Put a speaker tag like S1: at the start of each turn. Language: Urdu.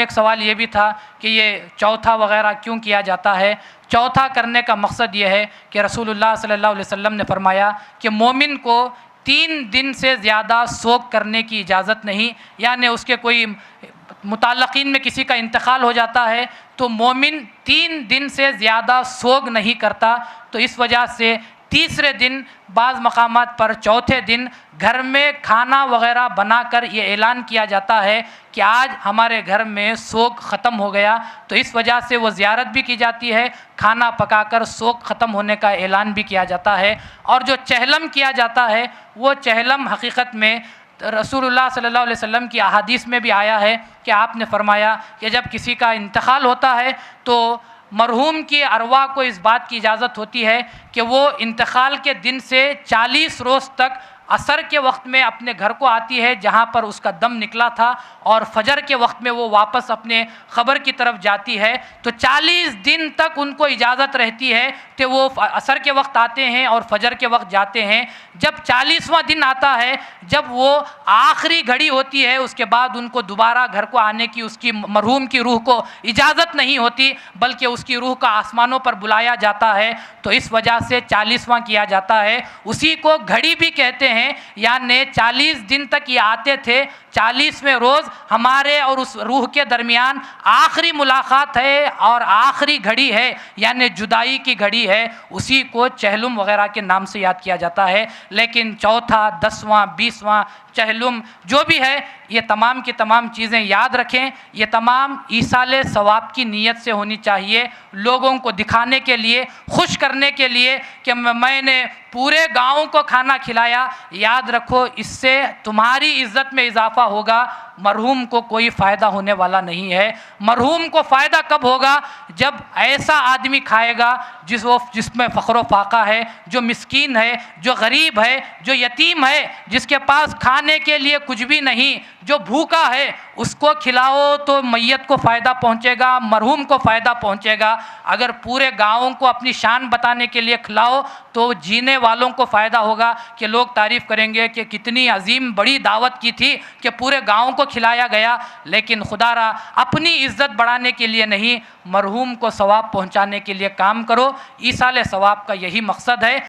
S1: ایک سوال یہ بھی تھا کہ یہ چوتھا وغیرہ کیوں کیا جاتا ہے؟ چوتھا کرنے کا مقصد یہ ہے کہ رسول اللہ صلی اللہ علیہ وسلم نے فرمایا کہ مومن کو 3 دن سے زیادہ سوگ کرنے کی اجازت نہیں، یعنی اس کے کوئی متعلقین میں کسی کا انتقال ہو جاتا ہے تو مومن 3 دن سے زیادہ سوگ نہیں کرتا، تو اس وجہ سے تیسرے دن، بعض مقامات پر چوتھے دن گھر میں کھانا وغیرہ بنا کر یہ اعلان کیا جاتا ہے کہ آج ہمارے گھر میں سوگ ختم ہو گیا، تو اس وجہ سے وہ زیارت بھی کی جاتی ہے، کھانا پکا کر سوگ ختم ہونے کا اعلان بھی کیا جاتا ہے۔ اور جو چہلم کیا جاتا ہے وہ چہلم حقیقت میں رسول اللہ صلی اللہ علیہ وسلم کی احادیث میں بھی آیا ہے کہ آپ نے فرمایا کہ جب کسی کا انتقال ہوتا ہے تو مرحوم کی ارواح کو اس بات کی اجازت ہوتی ہے کہ وہ انتقال کے دن سے 40 روز تک عصر کے وقت میں اپنے گھر کو آتی ہے جہاں پر اس کا دم نکلا تھا، اور فجر کے وقت میں وہ واپس اپنے قبر کی طرف جاتی ہے، تو 40 دن تک ان کو اجازت رہتی ہے کہ وہ عصر کے وقت آتے ہیں اور فجر کے وقت جاتے ہیں۔ جب 40واں دن آتا ہے، جب وہ آخری گھڑی ہوتی ہے، اس کے بعد ان کو دوبارہ گھر کو آنے کی اس کی مرحوم کی روح کو اجازت نہیں ہوتی، بلکہ اس کی روح کا آسمانوں پر بلایا جاتا ہے، تو اس وجہ سے 40واں کیا جاتا ہے۔ اسی کو گھڑی بھی کہتے ہیں، یعنی 40 دن تک یہ آتے تھے، 40ویں روز ہمارے اور اس روح کے درمیان آخری ملاقات ہے اور آخری گھڑی ہے، یعنی جدائی کی گھڑی ہے، اسی کو چہلم وغیرہ کے نام سے یاد کیا جاتا ہے۔ لیکن چوتھا، 10واں، 20واں چہلم جو بھی ہے، یہ تمام کی تمام چیزیں یاد رکھیں، یہ تمام ایصال ثواب کی نیت سے ہونی چاہیے، لوگوں کو دکھانے کے لیے، خوش کرنے کے لیے کہ میں نے پورے گاؤں کو کھانا کھلایا۔ یاد رکھو، اس سے تمہاری عزت میں اضافہ ہوگا، مرحوم کو کوئی فائدہ ہونے والا نہیں ہے۔ مرحوم کو فائدہ کب ہوگا؟ جب ایسا آدمی کھائے گا جس میں فقر و فاقہ ہے، جو مسکین ہے، جو غریب ہے، جو یتیم ہے، جس کے پاس کھانے کے لیے کچھ بھی نہیں، جو بھوکا ہے، اس کو کھلاؤ تو میت کو فائدہ پہنچے گا، مرحوم کو فائدہ پہنچے گا۔ اگر پورے گاؤں کو اپنی شان بتانے کے لیے کھلاؤ تو جینے والوں کو فائدہ ہوگا کہ لوگ تعریف کریں گے کہ کتنی عظیم بڑی دعوت کی تھی کہ پورے گاؤں کو کھلایا گیا۔ لیکن خدا را اپنی عزت بڑھانے کے لیے نہیں، مرحوم کو ثواب پہنچانے کے لیے کام کرو۔ ایصال ثواب کا یہی مقصد ہے۔